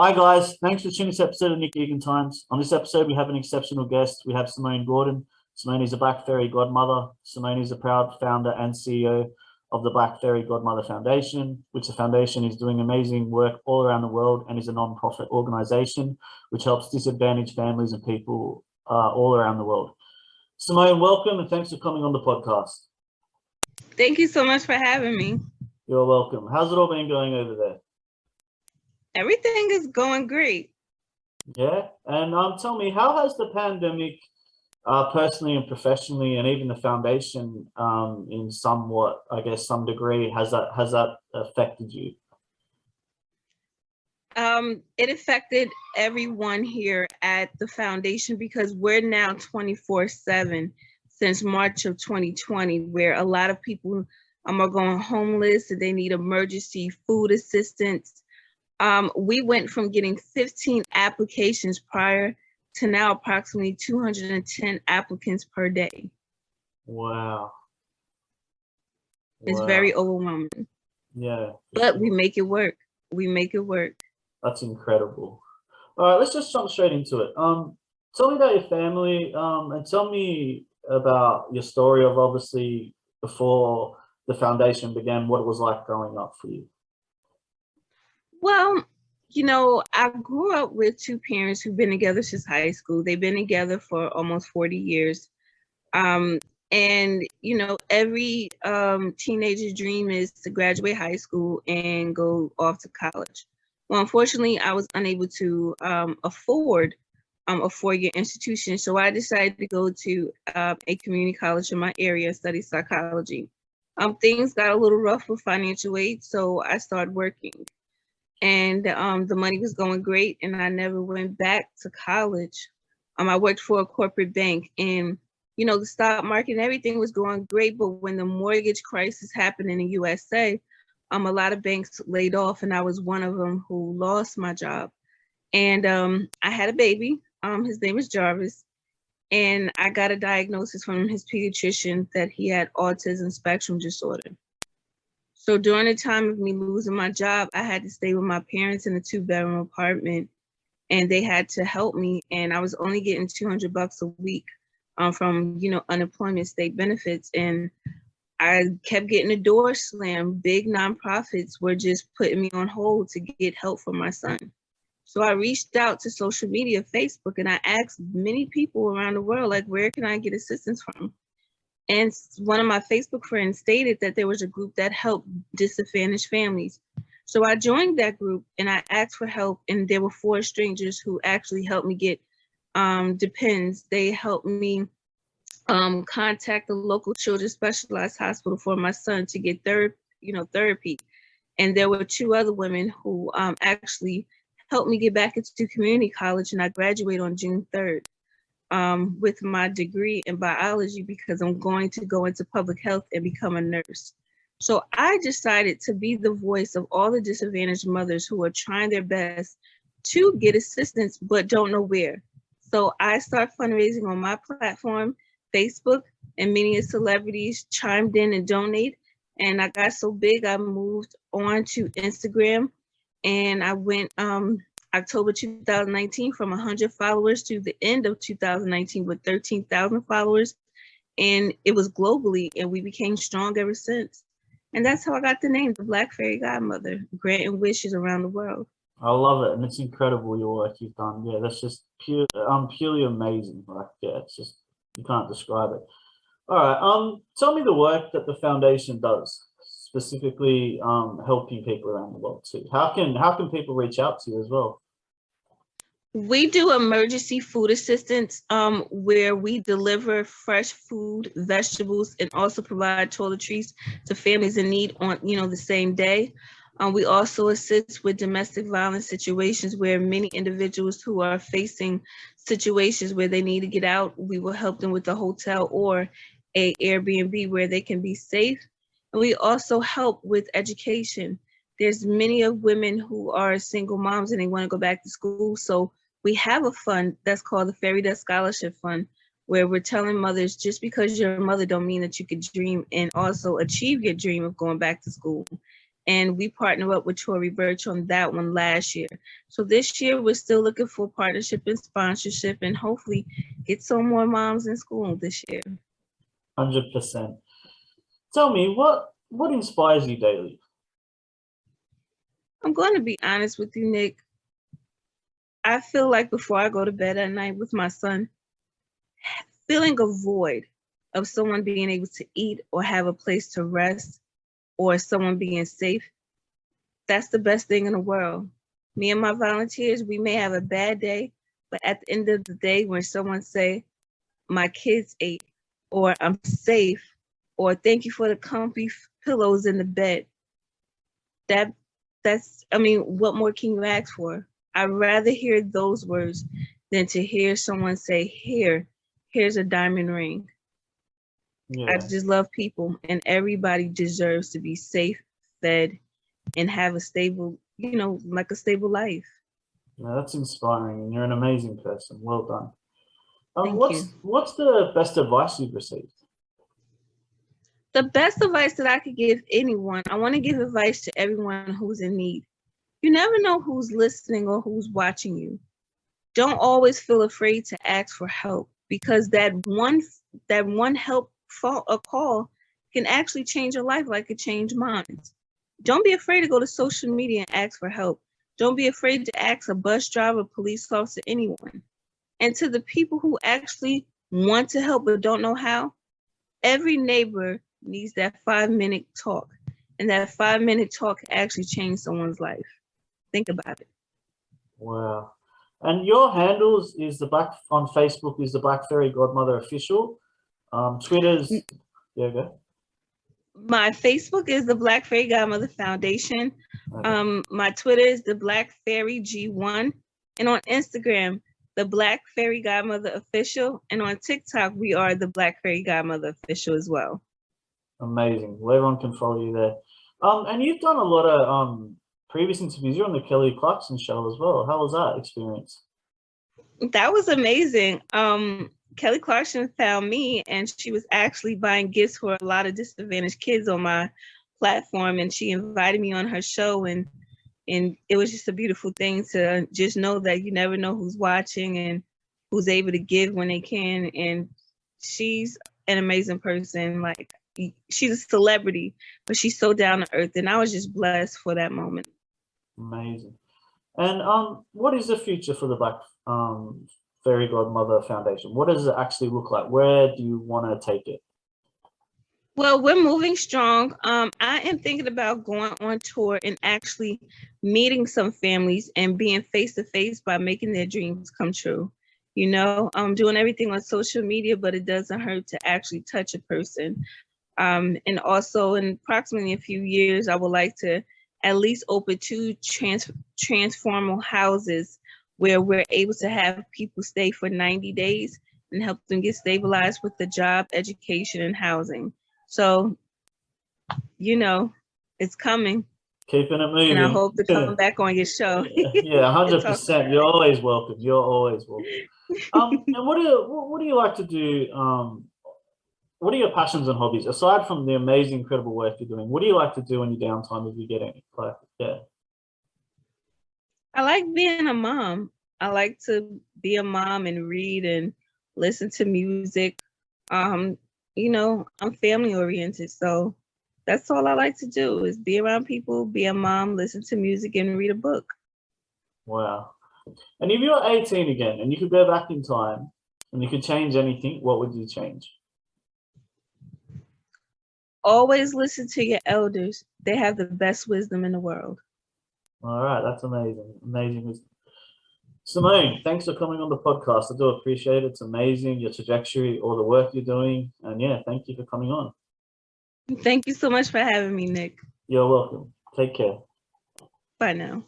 Hi guys, thanks for tuning this episode of Nick Egan Times. On this episode, we have an exceptional guest. We have Simone Gordon. Simone is a Black Fairy Godmother. Simone is a proud founder and CEO of the Black Fairy Godmother Foundation, which the foundation is doing amazing work all around the world and is a non-profit organization which helps disadvantaged families and people all around the world. Simone, welcome and thanks for coming on the podcast. Thank you so much for having me. You're welcome. How's it all been going over there? Everything is going great. Yeah, and tell me, how has the pandemic, personally and professionally, and even the foundation, in somewhat, I guess, some degree, has that affected you? It affected everyone here at the foundation because we're now 24/7 since March of 2020, where a lot of people are going homeless and they need emergency food assistance. We went from getting 15 applications prior to now approximately 210 applicants per day. Wow. It's very overwhelming. Yeah. But we make it work. We make it work. That's incredible. All right, let's just jump straight into it. Tell me about your family, and tell me about your story of obviously before the foundation began, what it was like growing up for you. Well, I grew up with two parents who've been together since high school. They've been together for almost 40 years. And, every teenager's dream is to graduate high school and go off to college. Well, unfortunately, I was unable to afford a four-year institution. So I decided to go to a community college in my area and study psychology. Things got a little rough with financial aid, so I started working. And the money was going great, and I never went back to college. I worked for a corporate bank, and the stock market and everything was going great. But when the mortgage crisis happened in the USA, a lot of banks laid off, and I was one of them who lost my job. And I had a baby. His name is Jarvis, and I got a diagnosis from his pediatrician that he had autism spectrum disorder. So during the time of me losing my job, I had to stay with my parents in a 2-bedroom apartment, and they had to help me. And I was only getting $200 a week from, unemployment state benefits. And I kept getting the door slammed. Big nonprofits were just putting me on hold to get help for my son. So I reached out to social media, Facebook, and I asked many people around the world, like, where can I get assistance from? And one of my Facebook friends stated that there was a group that helped disadvantaged families. So I joined that group and I asked for help, and there were 4 strangers who actually helped me get depends. They helped me contact the local children's specialized hospital for my son to get therapy. And there were 2 other women who actually helped me get back into community college, and I graduated on June 3rd. With my degree in biology because I'm going to go into public health and become a nurse. So I decided to be the voice of all the disadvantaged mothers who are trying their best to get assistance but don't know where. So I started fundraising on my platform, Facebook, and many celebrities chimed in and donate. And I got so big, I moved on to Instagram, and I went October 2019 from 100 followers to the end of 2019 with 13,000 followers. And it was globally, and we became strong ever since. And that's how I got the name, the Black Fairy Godmother, granting wishes around the world. I love it, and it's incredible your work you've done. Yeah, that's just purely amazing. Like, yeah, it's just, you can't describe it. All right, tell me the work that the foundation does, specifically helping people around the world too. How can people reach out to you as well? We do emergency food assistance where we deliver fresh food, vegetables, and also provide toiletries to families in need on the same day. We also assist with domestic violence situations where many individuals who are facing situations where they need to get out, we will help them with a hotel or a Airbnb where they can be safe. And we also help with education. There's many of women who are single moms and they want to go back to school. So we have a fund that's called the Fairy Dust Scholarship Fund, where we're telling mothers just because you're a mother don't mean that you could dream and also achieve your dream of going back to school. and we partnered up with Tory Burch on that one last year. So this year we're still looking for partnership and sponsorship, and hopefully get some more moms in school this year. 100%. Tell me, what inspires you daily? I'm going to be honest with you, Nick. I feel like before I go to bed at night with my son, feeling a void of someone being able to eat or have a place to rest, or someone being safe, that's the best thing in the world. Me and my volunteers, we may have a bad day, but at the end of the day, when someone say, my kids ate, or I'm safe, or thank you for the comfy pillows in the bed, that's, I mean, what more can you ask for? I'd rather hear those words than to hear someone say, here's a diamond ring. Yeah. I just love people, and everybody deserves to be safe, fed, and have a stable, like a stable life. Yeah, that's inspiring, and you're an amazing person. Well done. Thank you. What's the best advice you've received? The best advice that I could give anyone, I want to give advice to everyone who's in need. You never know who's listening or who's watching you. Don't always feel afraid to ask for help, because that one help a call can actually change your life like it changed mine. Don't be afraid to go to social media and ask for help. Don't be afraid to ask a bus driver, police officer, anyone. And to the people who actually want to help but don't know how, every neighbor needs that 5-minute talk. And that 5-minute talk actually changed someone's life. Think about it. Wow. And your handles is on Facebook is the Black Fairy Godmother Official. Twitter's, yeah, go. My Facebook is the Black Fairy Godmother Foundation. Okay. My Twitter is the Black Fairy G1. And on Instagram, the Black Fairy Godmother Official. And on TikTok, we are the Black Fairy Godmother Official as well. Amazing. Well, everyone can follow you there. And you've done a lot of previous interviews. You're on the Kelly Clarkson show as well. How was that experience? That was amazing. Kelly Clarkson found me, and she was actually buying gifts for a lot of disadvantaged kids on my platform, and she invited me on her show, and it was just a beautiful thing to just know that you never know who's watching and who's able to give when they can. And she's an amazing person. Like, she's a celebrity, but she's so down to earth, and I was just blessed for that moment. Amazing. And what is the future for the Black Fairy Godmother Foundation? What does it actually look like? Where do you want to take it? Well, we're moving strong. I am thinking about going on tour and actually meeting some families and being face to face by making their dreams come true. I'm doing everything on social media, but it doesn't hurt to actually touch a person. And also, in approximately a few years, I would like to at least open 2 transformal houses where we're able to have people stay for 90 days and help them get stabilized with the job, education, and housing. So, it's coming. Keeping it moving. And I hope to come back on your show. Yeah, 100%. You're always welcome. You're always welcome. And what do you like to do? What are your passions and hobbies aside from the amazing, incredible work you're doing? What do you like to do in your downtime if you get any? Yeah. I like being a mom. I like to be a mom and read and listen to music. I'm family oriented, so that's all I like to do is be around people, be a mom, listen to music, and read a book. Wow. And if you're 18 again and you could go back in time and you could change anything, what would you change? Always listen to your elders. They have the best wisdom in the world. All right, that's amazing. Amazing wisdom. Simone, thanks for coming on the podcast. I do appreciate it. It's amazing, your trajectory, all the work you're doing. And yeah, thank you for coming on. Thank you so much for having me, Nick. You're welcome. Take care. Bye now.